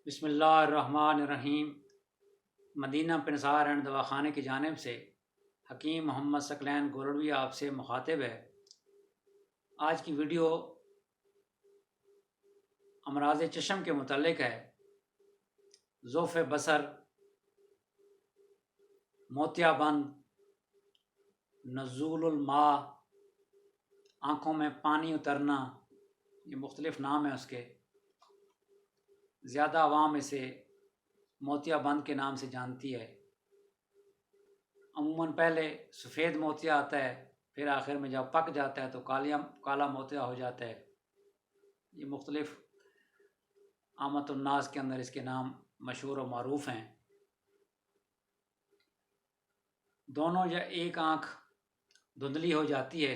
بسم اللہ الرحمن الرحیم۔ مدینہ پنسار اینڈ دواخانے کی جانب سے حکیم محمد ثقلین گولڑوی آپ سے مخاطب ہے۔ آج کی ویڈیو امراض چشم کے متعلق ہے۔ ضعف بصر، موتیا بند، نزول الماء، آنکھوں میں پانی اترنا، یہ مختلف نام ہیں اس کے۔ زیادہ عوام اسے موتیا بند کے نام سے جانتی ہے۔ عموماً پہلے سفید موتیا آتا ہے، پھر آخر میں جب پک جاتا ہے تو کالا موتیا ہو جاتا ہے۔ یہ مختلف عامت الناس کے اندر اس کے نام مشہور و معروف ہیں۔ دونوں یا ایک آنکھ دھندلی ہو جاتی ہے۔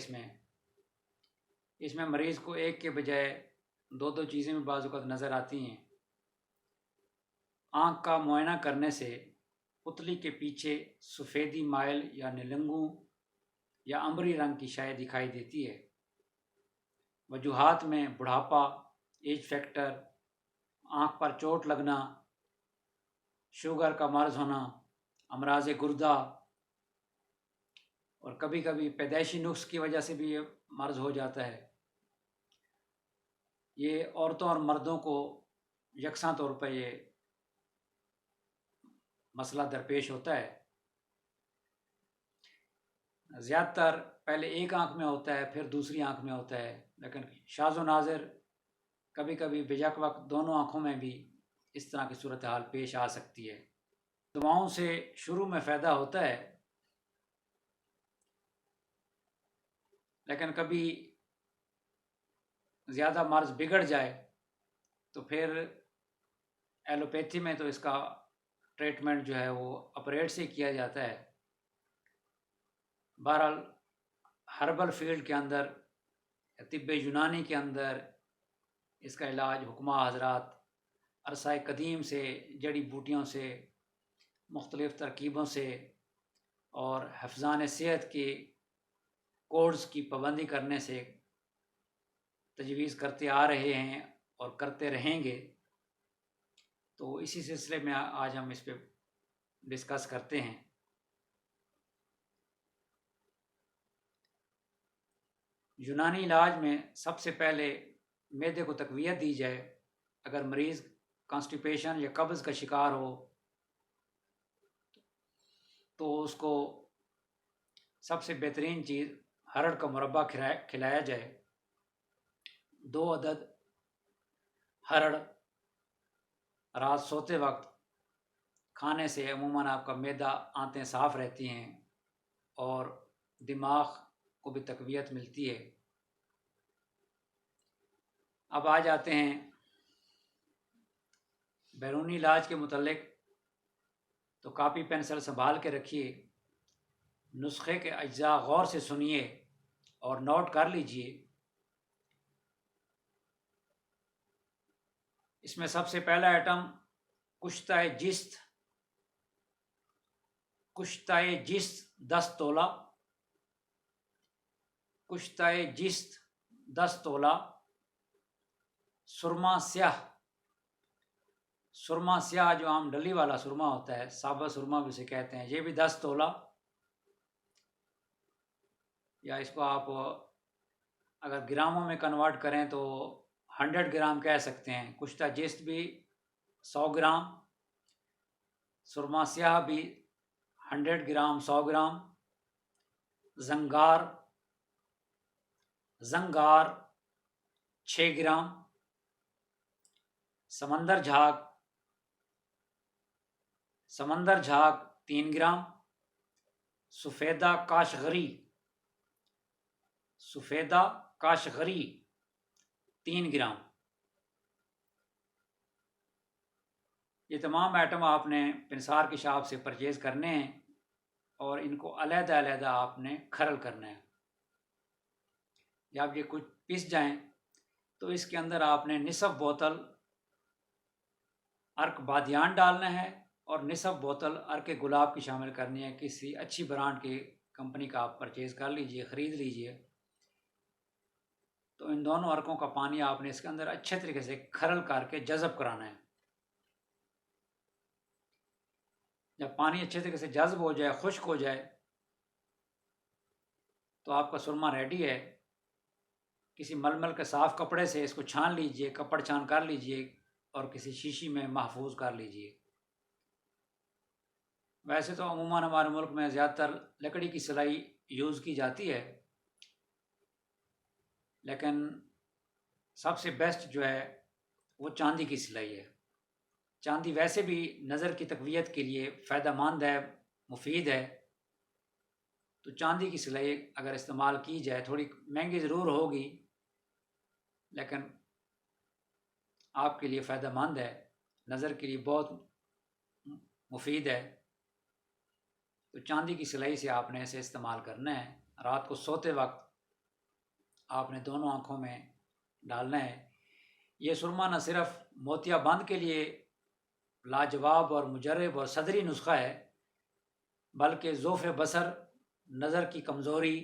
اس میں مریض کو ایک کے بجائے دو چیزیں بھی بعض اوقات نظر آتی ہیں۔ آنکھ کا معائنہ کرنے سے پتلی کے پیچھے سفیدی مائل یا نلنگوں یا امبری رنگ کی شے دکھائی دیتی ہے۔ وجوہات میں بڑھاپا، ایج فیکٹر، آنکھ پر چوٹ لگنا، شوگر کا مرض ہونا، امراض گردہ، اور کبھی کبھی پیدائشی نقص کی وجہ سے بھی یہ مرض ہو جاتا ہے۔ یہ عورتوں اور مردوں کو یکساں طور پر یہ مسئلہ درپیش ہوتا ہے۔ زیادہ تر پہلے ایک آنکھ میں ہوتا ہے، پھر دوسری آنکھ میں ہوتا ہے، لیکن شاذ و نادر کبھی کبھی بیک وقت دونوں آنکھوں میں بھی اس طرح کی صورتحال پیش آ سکتی ہے۔ دواؤں سے شروع میں فائدہ ہوتا ہے، لیکن کبھی زیادہ مرض بگڑ جائے تو پھر ایلوپیتھی میں تو اس کا ٹریٹمنٹ جو ہے وہ آپریٹ سے کیا جاتا ہے۔ بہرحال ہربل فیلڈ کے اندر، طب یونانی کے اندر اس کا علاج حکماء حضرات عرصہ قدیم سے جڑی بوٹیوں سے، مختلف ترکیبوں سے اور حفظان صحت کے کوڈز کی پابندی کرنے سے تجویز کرتے آ رہے ہیں اور کرتے رہیں گے۔ تو اسی سلسلے میں آج ہم اس پہ ڈسکس کرتے ہیں۔ یونانی علاج میں سب سے پہلے معدے کو تقویت دی جائے۔ اگر مریض کانسٹیپیشن یا قبض کا شکار ہو تو اس کو سب سے بہترین چیز ہرڑ کا مربع کھلایا جائے۔ 2 عدد ہرڑ رات سوتے وقت کھانے سے عموماً آپ کا معدہ، آنتیں صاف رہتی ہیں اور دماغ کو بھی تقویت ملتی ہے۔ اب آ جاتے ہیں بیرونی علاج کے متعلق۔ تو کاپی پینسل سنبھال کے رکھیے، نسخے کے اجزاء غور سے سنیے اور نوٹ کر لیجئے۔ اس میں سب سے پہلا آئٹم کشتہ جست 10 تولہ، کشتہ جست 10 تولہ، سرما سیاہ جو عام ڈلی والا سرما ہوتا ہے، ثابت سرما بھی اسے کہتے ہیں، یہ بھی 10 تولہ، یا اس کو آپ اگر گراموں میں کنورٹ کریں تو 100 گرام کہہ سکتے ہیں۔ کشتہ جست بھی 100 گرام، سرما سیاہ بھی 100 گرام 100 گرام، زنگار 6 گرام، سمندر جھاگ 3 گرام، سفیدہ کاشغری 3 گرام۔ یہ تمام آئٹم آپ نے پنسار کی شاپ سے پرچیز کرنے ہیں اور ان کو علیحدہ علیحدہ آپ نے کھرل کرنا ہے۔ جب یہ کچھ پس جائیں تو اس کے اندر آپ نے نصف بوتل عرق بادیان ڈالنا ہے اور نصف بوتل عرق گلاب کی شامل کرنی ہے۔ کسی اچھی برانڈ کی کمپنی کا آپ پرچیز کر لیجئے، خرید لیجئے۔ تو ان دونوں عرقوں کا پانی آپ نے اس کے اندر اچھے طریقے سے کھرل کر کے جذب کرانا ہے۔ جب پانی اچھے طریقے سے جذب ہو جائے، خشک ہو جائے، تو آپ کا سرما ریڈی ہے۔ کسی ململ کے صاف کپڑے سے اس کو چھان لیجئے، کپڑ چھان کر لیجئے اور کسی شیشی میں محفوظ کر لیجئے۔ ویسے تو عموماً ہمارے ملک میں زیادہ تر لکڑی کی سلائی یوز کی جاتی ہے، لیکن سب سے بیسٹ جو ہے وہ چاندی کی سلائی ہے۔ چاندی ویسے بھی نظر کی تقویت کے لیے فائدہ مند ہے، مفید ہے، تو چاندی کی سلائی اگر استعمال کی جائے، تھوڑی مہنگی ضرور ہوگی لیکن آپ کے لیے فائدہ مند ہے، نظر کے لیے بہت مفید ہے۔ تو چاندی کی سلائی سے آپ نے اسے استعمال کرنا ہے۔ رات کو سوتے وقت آپ نے دونوں آنکھوں میں ڈالنا ہے۔ یہ سرما نہ صرف موتیا بند کے لیے لاجواب اور مجرب اور صدری نسخہ ہے، بلکہ ذوف بصر، نظر کی کمزوری،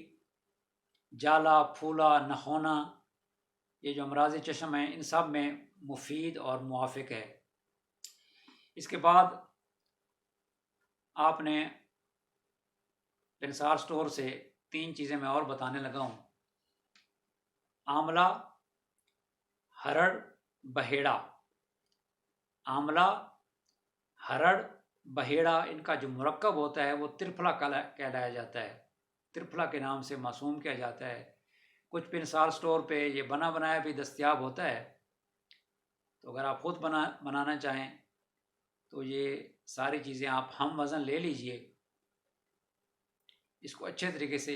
جالا پھولا نہ ہونا، یہ جو امراض چشم ہیں، ان سب میں مفید اور موافق ہے۔ اس کے بعد آپ نے پنسار سٹور سے 3 چیزیں میں اور بتانے لگا ہوں۔ آملہ، ہرڑ، بہیڑا۔ آملہ، ہرڑ، بہیڑا، ان کا جو مرکب ہوتا ہے وہ ترفلا کہلایا جاتا ہے، ترفلا کے نام سے موسوم کیا جاتا ہے۔ کچھ پنسار سٹور پہ یہ بنا بنایا بھی دستیاب ہوتا ہے، تو اگر آپ خود بنانا چاہیں تو یہ ساری چیزیں آپ ہم وزن لے لیجئے۔ اس کو اچھے طریقے سے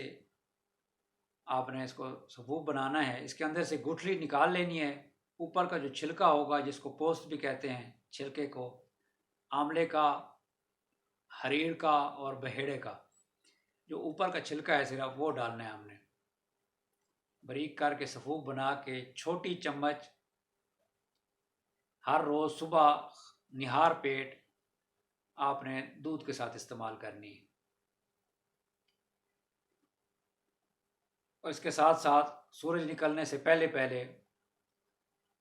آپ نے اس کو سفوف بنانا ہے۔ اس کے اندر سے گٹھلی نکال لینی ہے۔ اوپر کا جو چھلکا ہوگا، جس کو پوست بھی کہتے ہیں، چھلکے کو، آملے کا، ہریڑ کا اور بہیڑے کا، جو اوپر کا چھلکا ہے صرف وہ ڈالنا ہے ہم نے۔ باریک کر کے سفوف بنا کے چھوٹی چمچ ہر روز صبح نہار پیٹ آپ نے دودھ کے ساتھ استعمال کرنی ہے۔ اور اس کے ساتھ ساتھ سورج نکلنے سے پہلے پہلے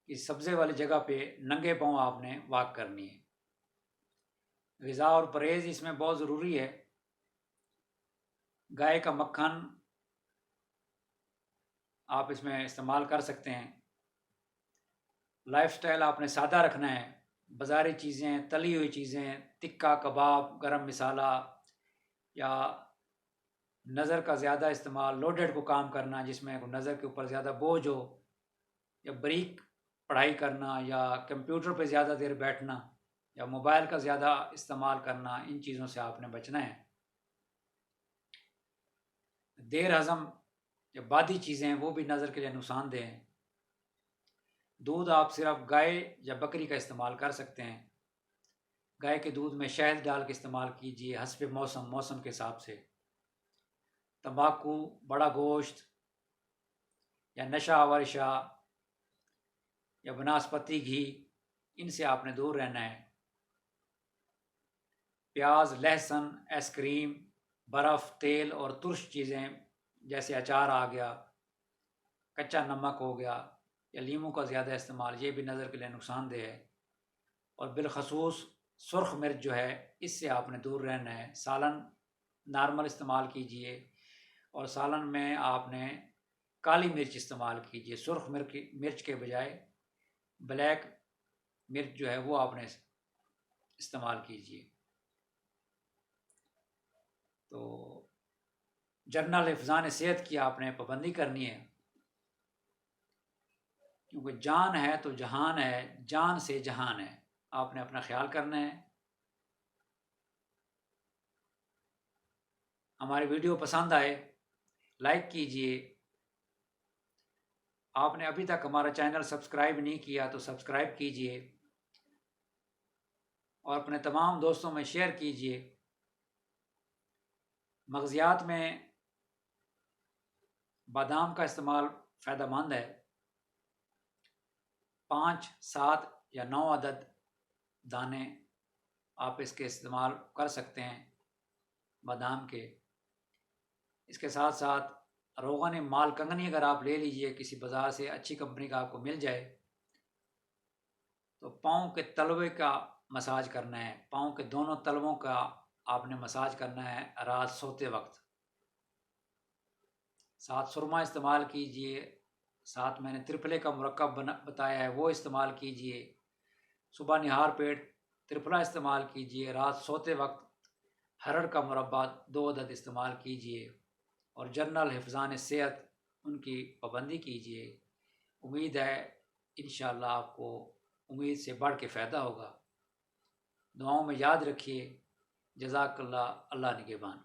اس سبزے والی جگہ پہ ننگے پاؤں آپ نے واک کرنی ہے۔ غذا اور پرہیز اس میں بہت ضروری ہے۔ گائے کا مکھن آپ اس میں استعمال کر سکتے ہیں۔ لائف سٹائل آپ نے سادہ رکھنا ہے۔ بازاری چیزیں، تلی ہوئی چیزیں، تکہ کباب، گرم مسالہ یا نظر کا زیادہ استعمال، لوڈڈ کو کام کرنا جس میں نظر کے اوپر زیادہ بوجھ ہو، یا بریک پڑھائی کرنا، یا کمپیوٹر پہ زیادہ دیر بیٹھنا، یا موبائل کا زیادہ استعمال کرنا، ان چیزوں سے آپ نے بچنا ہے۔ دیر ہضم یا بادی چیزیں وہ بھی نظر کے لیے نقصان دہ ہیں۔ دودھ آپ صرف گائے یا بکری کا استعمال کر سکتے ہیں۔ گائے کے دودھ میں شہد ڈال کے استعمال کیجیے حسب موسم کے حساب سے۔ تمباکو، بڑا گوشت یا نشہ آور اشیاء یا بناسپتی گھی، ان سے آپ نے دور رہنا ہے۔ پیاز، لہسن، آئس کریم، برف، تیل اور ترش چیزیں جیسے اچار آ گیا، کچا نمک ہو گیا یا لیموں کا زیادہ استعمال، یہ بھی نظر کے لیے نقصان دہ ہے۔ اور بالخصوص سرخ مرچ جو ہے، اس سے آپ نے دور رہنا ہے۔ سالن نارمل استعمال کیجئے، اور سالن میں آپ نے کالی مرچ استعمال کیجئے، سرخ مرچ کے بجائے بلیک مرچ جو ہے وہ آپ نے استعمال کیجئے۔ تو جنرل حفظان صحت کی آپ نے پابندی کرنی ہے، کیونکہ جان ہے تو جہان ہے، جان سے جہان ہے۔ آپ نے اپنا خیال کرنا ہے۔ ہماری ویڈیو پسند آئے لائک کیجئے۔ آپ نے ابھی تک ہمارا چینل سبسکرائب نہیں کیا تو سبسکرائب کیجئے، اور اپنے تمام دوستوں میں شیئر کیجئے۔ مغزیات میں بادام کا استعمال فائدہ مند ہے۔ 5، 7 یا 9 عدد دانے آپ اس کے استعمال کر سکتے ہیں بادام کے۔ اس کے ساتھ ساتھ روغن مال کنگنی اگر آپ لے لیجئے کسی بازار سے، اچھی کمپنی کا آپ کو مل جائے، تو پاؤں کے تلوے کا مساج کرنا ہے، پاؤں کے دونوں تلووں کا آپ نے مساج کرنا ہے رات سوتے وقت۔ ساتھ سرما استعمال کیجئے، ساتھ میں نے ترپلے کا مرکب بتایا ہے وہ استعمال کیجئے، صبح نہار پیٹ ترپلا استعمال کیجئے، رات سوتے وقت ہرڑ کا مربع 2 عدد استعمال کیجئے، اور جنرل حفظان صحت ان کی پابندی کیجئے۔ امید ہے انشاءاللہ آپ کو امید سے بڑھ کے فائدہ ہوگا۔ دعاؤں میں یاد رکھیے۔ جزاک اللہ، اللہ نگہبان۔